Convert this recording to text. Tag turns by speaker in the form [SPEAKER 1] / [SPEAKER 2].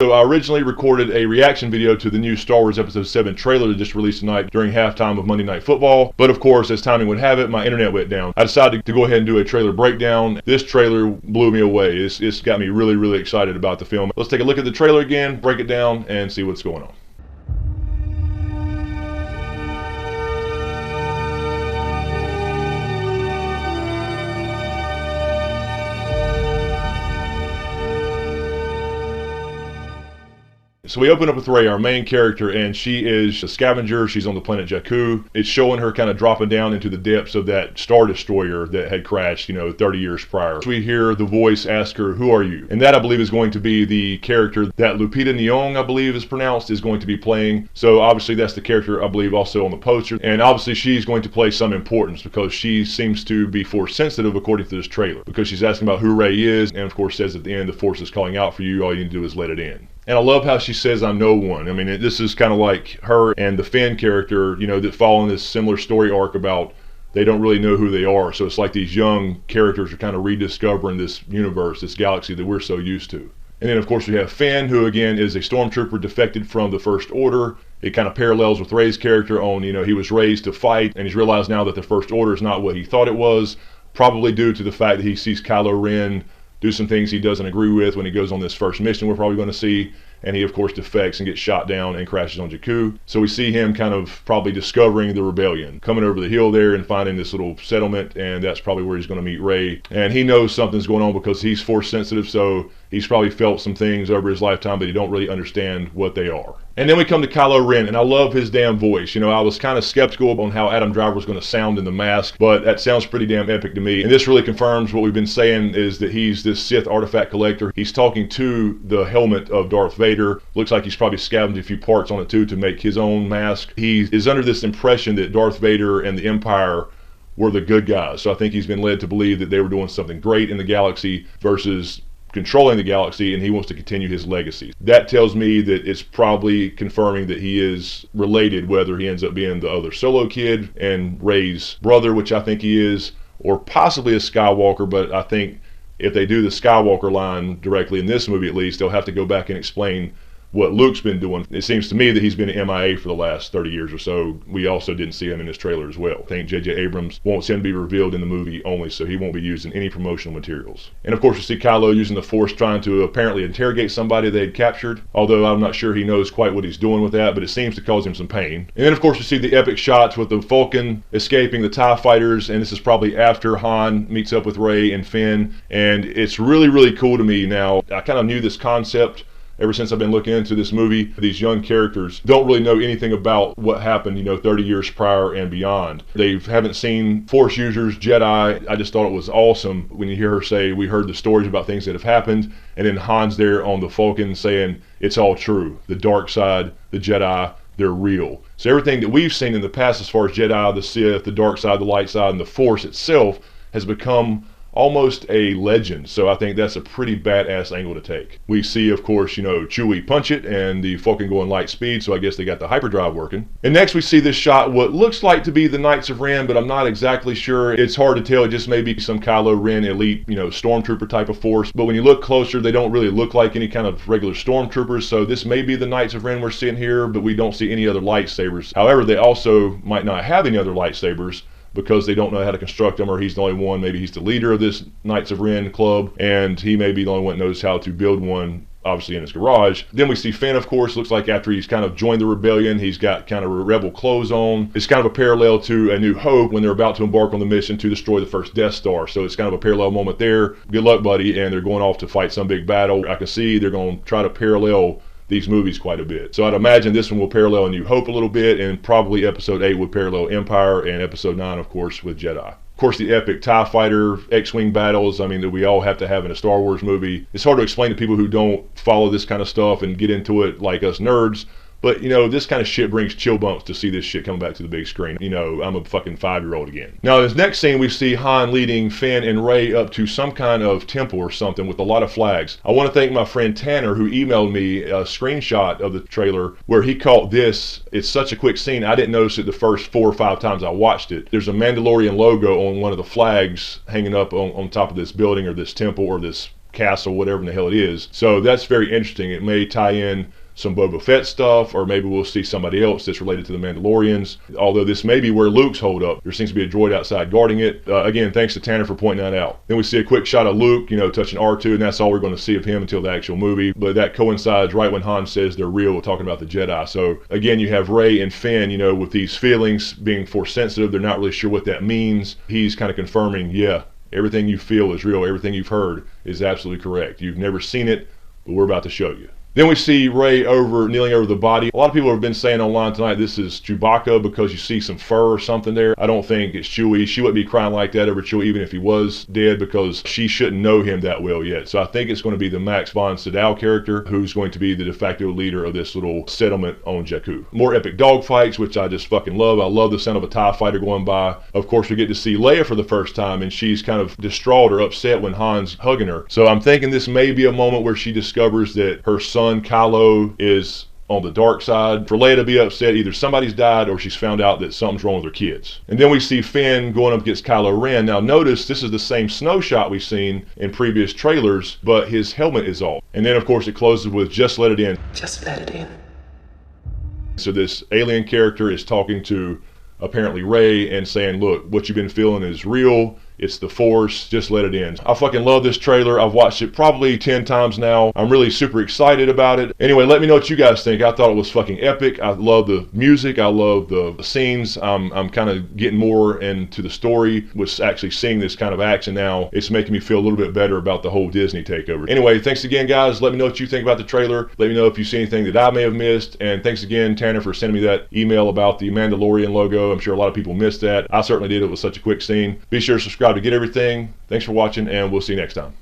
[SPEAKER 1] So I originally recorded a reaction video to the new Star Wars Episode 7 trailer that just released tonight during halftime of Monday Night Football. But of course, as timing would have it, my internet went down. I decided to go ahead and do a trailer breakdown. This trailer blew me away. It's got me really, really excited about the film. Let's take a look at the trailer again, break it down, and see what's going on. So we open up with Rey, our main character, and she is a scavenger. She's on the planet Jakku. It's showing her kind of dropping down into the depths of that Star Destroyer that had crashed, 30 years prior. So we hear the voice ask her, "Who are you?" And that, I believe, is going to be the character that Lupita Nyong, I believe is pronounced, is going to be playing. So obviously that's the character, I believe, also on the poster. And obviously she's going to play some importance because she seems to be force sensitive according to this trailer. Because she's asking about who Rey is, and of course says at the end, the force is calling out for you. All you need to do is let it in. And I love how she says, "I'm no one." I mean, this is kind of like her and the Finn character, that fall in this similar story arc about they don't really know who they are. So it's like these young characters are kind of rediscovering this universe, this galaxy that we're so used to. And then, of course, we have Finn, who, again, is a stormtrooper defected from the First Order. It kind of parallels with Rey's character on, he was raised to fight, and he's realized now that the First Order is not what he thought it was, probably due to the fact that he sees Kylo Ren do some things he doesn't agree with when he goes on this first mission we're probably going to see, and he of course defects and gets shot down and crashes on Jakku. So we see him kind of probably discovering the rebellion, coming over the hill there and finding this little settlement, and that's probably where he's going to meet Rey. And he knows something's going on because he's force sensitive, so he's probably felt some things over his lifetime, but he don't really understand what they are. And then we come to Kylo Ren, and I love his damn voice. I was kind of skeptical on how Adam Driver was going to sound in the mask, but that sounds pretty damn epic to me. And this really confirms what we've been saying, is that he's this Sith artifact collector. He's talking to the helmet of Darth Vader. Looks like he's probably scavenged a few parts on it too to make his own mask. He is under this impression that Darth Vader and the Empire were the good guys. So I think he's been led to believe that they were doing something great in the galaxy versus controlling the galaxy, and he wants to continue his legacy. That tells me that it's probably confirming that he is related, whether he ends up being the other Solo kid and Rey's brother, which I think he is, or possibly a Skywalker. But I think if they do the Skywalker line directly in this movie, at least, they'll have to go back and explain what Luke's been doing. It seems to me that he's been MIA for the last 30 years or so. We also didn't see him in this trailer as well. I think J.J. Abrams wants him to be revealed in the movie only, so he won't be used in any promotional materials. And of course we see Kylo using the Force trying to apparently interrogate somebody they had captured, although I'm not sure he knows quite what he's doing with that, but it seems to cause him some pain. And then of course we see the epic shots with the Falcon escaping the TIE fighters, and this is probably after Han meets up with Rey and Finn, and it's really, really cool to me now. I kind of knew this concept ever since I've been looking into this movie. These young characters don't really know anything about what happened, 30 years prior and beyond. They haven't seen Force users, Jedi. I just thought it was awesome when you hear her say, "We heard the stories about things that have happened," and then Han's there on the Falcon saying, "It's all true. The dark side, the Jedi, they're real." So everything that we've seen in the past as far as Jedi, the Sith, the dark side, the light side, and the Force itself has become almost a legend. So I think that's a pretty badass angle to take. We see, of course, Chewie punch it and the Falcon going light speed, so I guess they got the hyperdrive working. And next we see this shot, what looks like to be the Knights of Ren, but I'm not exactly sure. It's hard to tell. It just may be some Kylo Ren elite, stormtrooper type of force. But when you look closer, they don't really look like any kind of regular stormtroopers, so this may be the Knights of Ren we're seeing here, but we don't see any other lightsabers. However, they also might not have any other lightsabers, because they don't know how to construct them, or he's the only one. Maybe he's the leader of this Knights of Ren club, and he may be the only one that knows how to build one, obviously in his garage. Then we see Finn, of course. Looks like after he's kind of joined the rebellion, he's got kind of rebel clothes on. It's kind of a parallel to A New Hope when they're about to embark on the mission to destroy the first Death Star. So it's kind of a parallel moment there. Good luck, buddy. And they're going off to fight some big battle. I can see they're going to try to parallel these movies quite a bit. So I'd imagine this one will parallel A New Hope a little bit, and probably Episode 8 would parallel Empire, and Episode 9, of course, with Jedi. Of course, the epic TIE fighter, X-Wing battles, that we all have to have in a Star Wars movie. It's hard to explain to people who don't follow this kind of stuff and get into it like us nerds. But, this kind of shit brings chill bumps to see this shit coming back to the big screen. I'm a fucking 5-year-old again. Now, in this next scene, we see Han leading Finn and Rey up to some kind of temple or something with a lot of flags. I want to thank my friend Tanner, who emailed me a screenshot of the trailer where he caught this. It's such a quick scene, I didn't notice it the first 4 or 5 times I watched it. There's a Mandalorian logo on one of the flags hanging up on top of this building or this temple or this castle, whatever in the hell it is. So that's very interesting. It may tie in some Boba Fett stuff, or maybe we'll see somebody else that's related to the Mandalorians. Although this may be where Luke's holed up. There seems to be a droid outside guarding it. Again, thanks to Tanner for pointing that out. Then we see a quick shot of Luke, touching R2, and that's all we're going to see of him until the actual movie. But that coincides right when Han says they're real, we're talking about the Jedi. So again, you have Rey and Finn, with these feelings being force sensitive. They're not really sure what that means. He's kind of confirming, yeah, everything you feel is real. Everything you've heard is absolutely correct. You've never seen it, but we're about to show you. Then we see Rey kneeling over the body. A lot of people have been saying online tonight this is Chewbacca because you see some fur or something there. I don't think it's Chewie. She wouldn't be crying like that over Chewie even if he was dead, because she shouldn't know him that well yet. So I think it's going to be the Max von Sydow character who's going to be the de facto leader of this little settlement on Jakku. More epic dogfights, which I just fucking love. I love the sound of a TIE fighter going by. Of course, we get to see Leia for the first time, and she's kind of distraught or upset when Han's hugging her. So I'm thinking this may be a moment where she discovers that her son Kylo is on the dark side. For Leia to be upset, either somebody's died or she's found out that something's wrong with her kids. And then we see Finn going up against Kylo Ren. Now notice this is the same snow shot we've seen in previous trailers, but his helmet is off. And then of course it closes with "just let it in."
[SPEAKER 2] Just let it in.
[SPEAKER 1] So this alien character is talking to apparently Rey and saying, look, what you've been feeling is real. It's the Force. Just let it in. I fucking love this trailer. I've watched it probably 10 times now. I'm really super excited about it. Anyway, let me know what you guys think. I thought it was fucking epic. I love the music. I love the scenes. I'm kind of getting more into the story with actually seeing this kind of action now. It's making me feel a little bit better about the whole Disney takeover. Anyway, thanks again, guys. Let me know what you think about the trailer. Let me know if you see anything that I may have missed. And thanks again, Tanner, for sending me that email about the Mandalorian logo. I'm sure a lot of people missed that. I certainly did. It was such a quick scene. Be sure to subscribe to get everything. Thanks for watching, and we'll see you next time.